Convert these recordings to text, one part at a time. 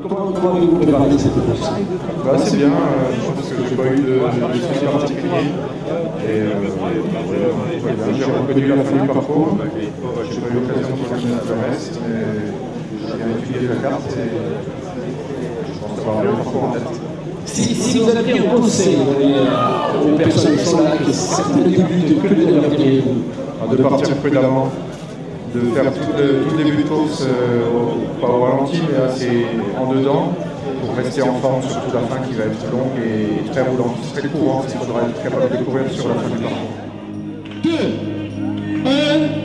Comment avez-vous préparé cette course? C'est bien, je pense que j'ai pas eu de soucis particuliers. Et j'ai reconnu la fin du parcours. J'ai pas eu l'occasion de continuer le reste, mais j'ai bien étudié la carte et je pense avoir le parcours en tête. Si vous aviez un conseil aux personnes qui sont là, qui certaines débutent, que leur diriez-vous? De partir prudemment, de faire tout le début de course, pas au ralenti, mais assez en dedans, pour rester en forme, surtout la fin qui va être longue et très roulante, très courante, il faudra être capable de courir sur la fin du parcours. 2, 1.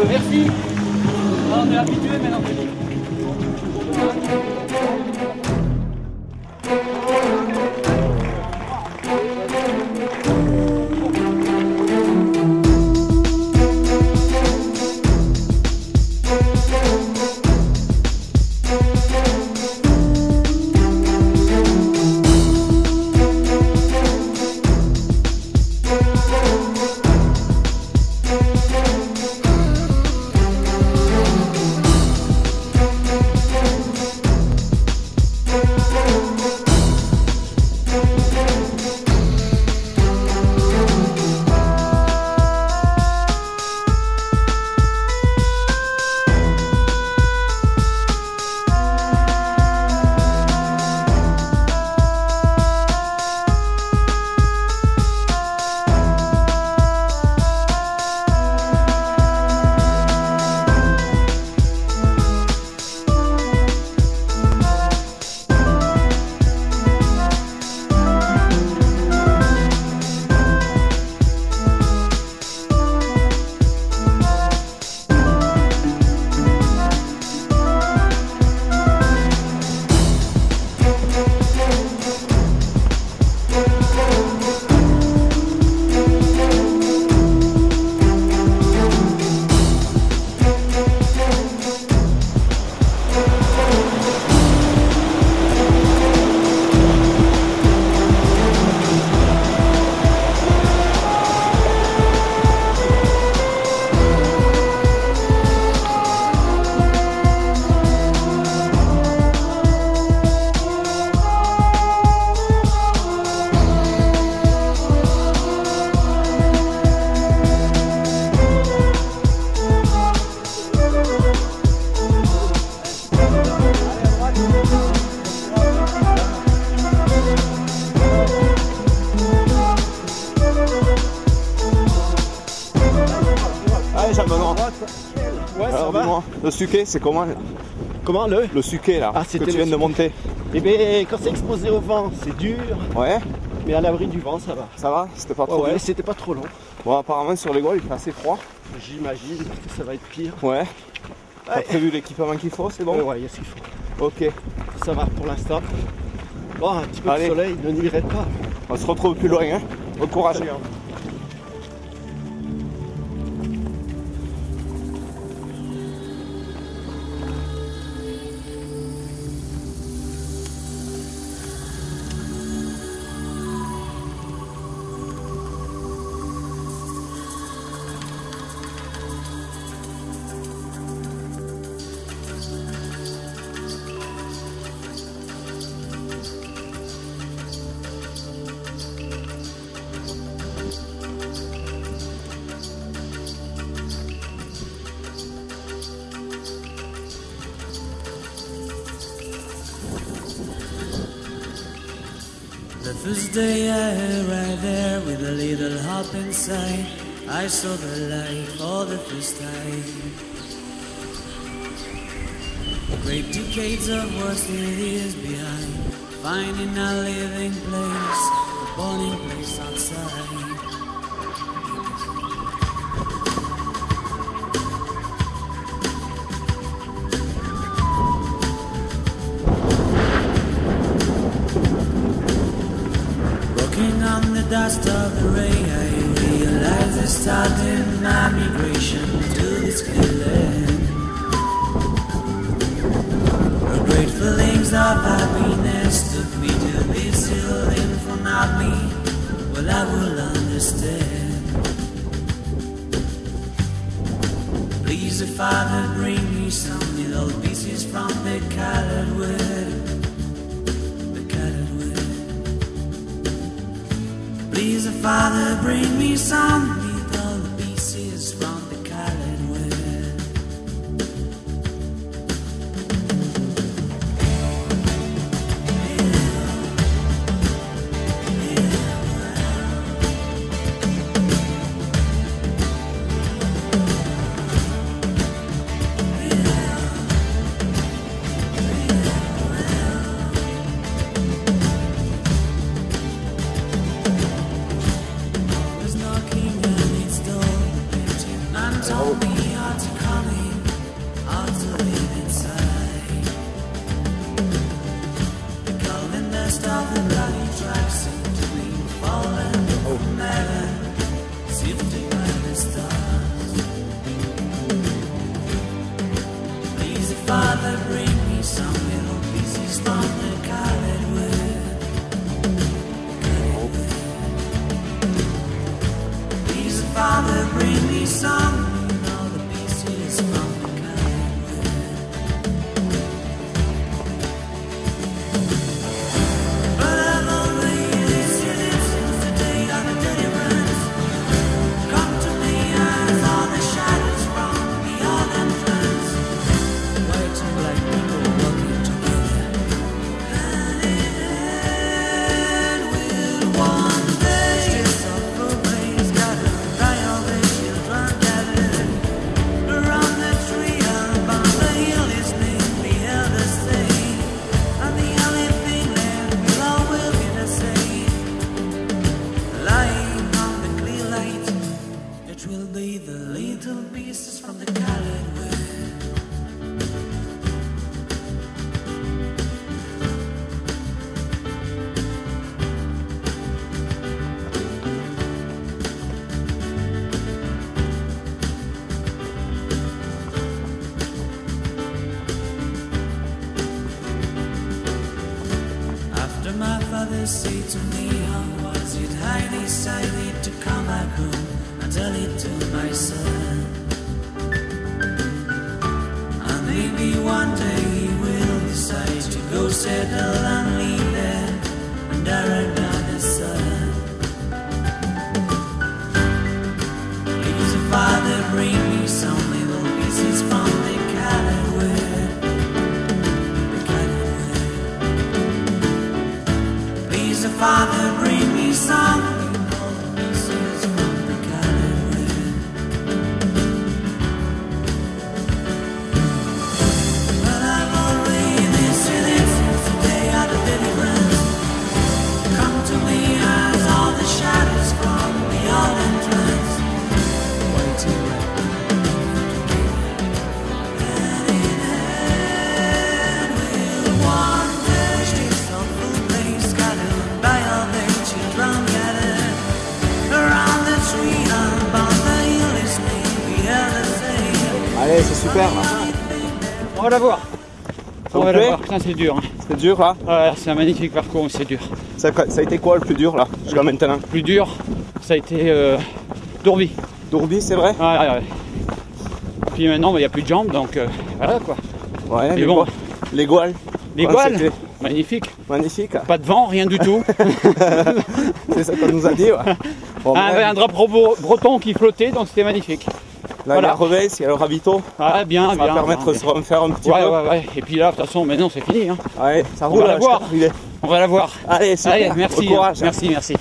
Merci. On est habitué maintenant. Ouais, ça va. Le suquet, c'est comment? Comment le suquet là, que tu viens de monter? Eh bien, quand c'est exposé au vent, c'est dur. Ouais. Mais à l'abri du vent, ça va. Ça va? C'était pas trop dur? Ouais, c'était pas trop long. Bon, apparemment sur les Gaules, il fait assez froid. J'imagine que ça va être pire. Ouais. T'as prévu l'équipement qu'il faut, c'est bon? Ouais, il y a ce qu'il faut. Ok. Ça va pour l'instant. Bon, un petit peu de soleil, ne n'irait pas. On se retrouve plus loin, hein. Bon courage. Salut. First day I arrived there with a little hope inside. I saw the light for the first time. Great decades of war still is behind. Finding a living place, a burning place outside. On the dust of the rain, I realized I started my migration to this clear land. The great feelings of happiness took me to this hill in front of me. Well, I will understand. Please, the Father, bring me some little pieces from the colored wood. Please, the Father, bring me some little pieces from the colored wood. Told me how to come in, how to live inside. The golden dust of the bloody tracks seemed to be falling from heaven, sifted by the stars. Please, the Father, bring me some little pieces from the colored wood. Please, the Father, bring me some. My father said to me, how was it I decided to come back home and tell it to my son. And maybe one day he will decide to go settle and leave there under another sun. Please, Father, bring me some little pieces from the colored wood. Father, bring me some little pieces from the colored wood. Well, I've already seen it since the day of the deliverance. Come to me as all the shadows from the old entrance. Waiting right hand in hand with one day. Streets of full place, scattered by all the children gathered around the tree above the hill listening, we hear the same. Allez, c'est super là. On va la voir. Ça On vous va la plaît? voir. Putain, c'est dur. Hein. C'est dur là? Ouais, c'est un magnifique parcours, mais c'est dur. Ça a été quoi le plus dur là, jusqu'à maintenant? Le plus dur, ça a été Dourbi. Dourbi, c'est vrai? Ouais. Puis maintenant, il n'y a plus de jambes, donc voilà quoi. Ouais, mais bon. Les gouales. Les gouales, magnifique. Magnifique. Pas de vent, rien du tout. C'est ça qu'on nous a dit. Ouais. Bon, un drapeau breton qui flottait, donc c'était magnifique. Là, il y a Reveil, il y a le ravito. Ah, bien, ça va permettre de se refaire un petit peu. Ouais. Et puis là, de toute façon, maintenant c'est fini. Hein. Ouais, ça On roule. va la voir. On va la voir. Allez, super. Allez, merci. Bon courage. Merci, merci.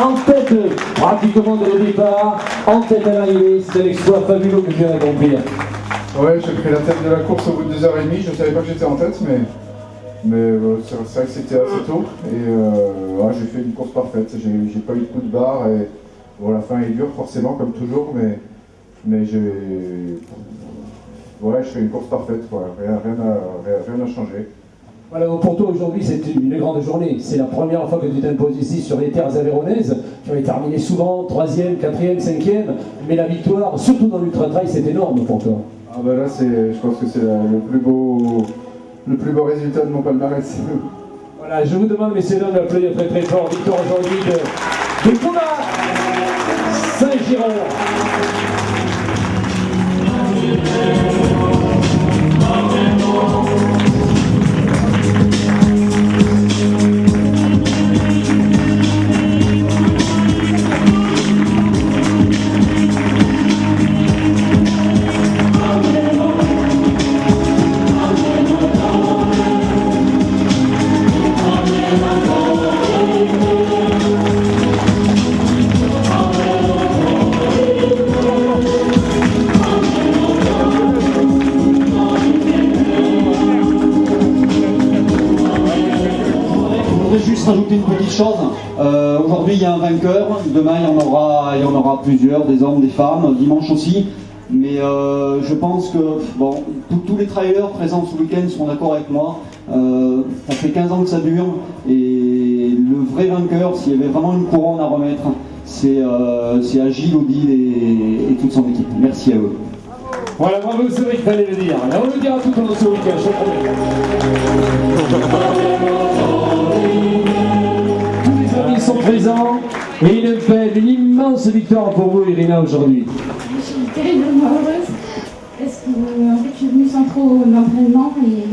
En tête pratiquement dès le départ, en tête à l'arrivée, c'est un exploit fabuleux que je viens d'accomplir. Ouais, j'ai pris la tête de la course au bout de 2h30, je savais pas que j'étais en tête, mais c'est vrai que c'était assez tôt, et ouais, j'ai fait une course parfaite, j'ai pas eu de coup de barre, et bon, la fin est dure forcément, comme toujours, mais je fais une course parfaite, quoi. Rien n'a changé. Voilà, pour toi aujourd'hui c'est une grande journée. C'est la première fois que tu t'imposes ici sur les terres aveyronaises. Tu avais terminé souvent 3e, 4e, 5e, mais la victoire, surtout dans l'ultra-trail, c'est énorme pour toi. Ah bah là, je pense que c'est le plus beau résultat de mon palmarès. Voilà, je vous demande, messieurs, d'applaudir très très fort. Victoire aujourd'hui de Thomas Saint-Girard. Juste rajouter une petite chose, aujourd'hui il y a un vainqueur, demain il y en aura plusieurs, des hommes, des femmes, dimanche aussi, mais je pense que bon, tous les trailers présents ce week-end sont d'accord avec moi, ça fait 15 ans que ça dure, et le vrai vainqueur, s'il y avait vraiment une couronne à remettre, c'est à Gilles, Odile et toute son équipe. Merci à eux. Voilà, bravo, c'est vrai qu'il fallait le dire. Et on le dira tout au long de ce week-end, je promets. Tous les amis sont présents et il fait une immense victoire pour vous, Irina, aujourd'hui. Je suis terriblement heureuse parce que en fait, je suis venue sans trop d'entraînement et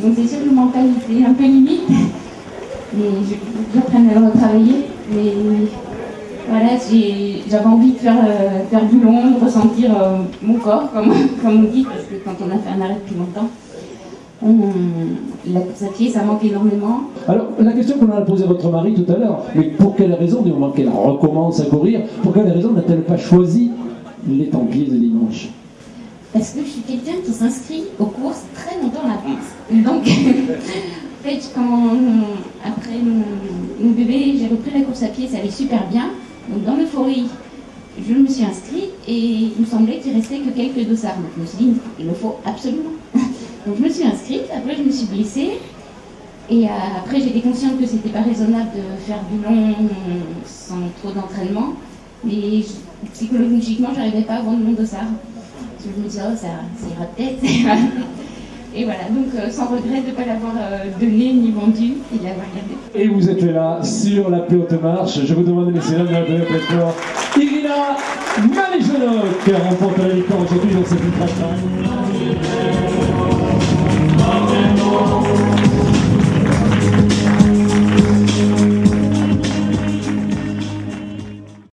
donc c'est sûr que le mental était un peu limite, mais j'apprends à le retravailler. Mais voilà, j'avais envie de faire du long, de ressentir mon corps, comme on dit, parce que quand on a fait un arrêt depuis longtemps, la course à pied, ça manque énormément. Alors, la question qu'on a posée à votre mari tout à l'heure, mais pour quelle raison, du moment qu'elle recommence à courir, pour quelle raison n'a-t-elle pas choisi les Templiers de dimanche? Parce que je suis quelqu'un qui s'inscrit aux courses très longtemps en avance. Donc, en fait, après mon bébé, j'ai repris la course à pied, ça allait super bien. Donc, dans l'euphorie, je me suis inscrite et il me semblait qu'il restait que quelques dossards. Donc, je me suis dit, il le faut absolument. Donc, je me suis inscrite, après, je me suis blessée. Et après, j'étais consciente que c'était pas raisonnable de faire du long sans trop d'entraînement. Mais psychologiquement, j'arrivais pas à vendre mon dossard. Parce que je me disais, oh, ça ira peut-être. Et voilà, donc sans regret de ne pas l'avoir donné ni vendu et de l'avoir gardé. Et vous êtes là sur la plus haute marche. Je vous demande, messieurs, de la fort. Irina Maléjonok qui remporte la victoire aujourd'hui dans cette ultra-trail.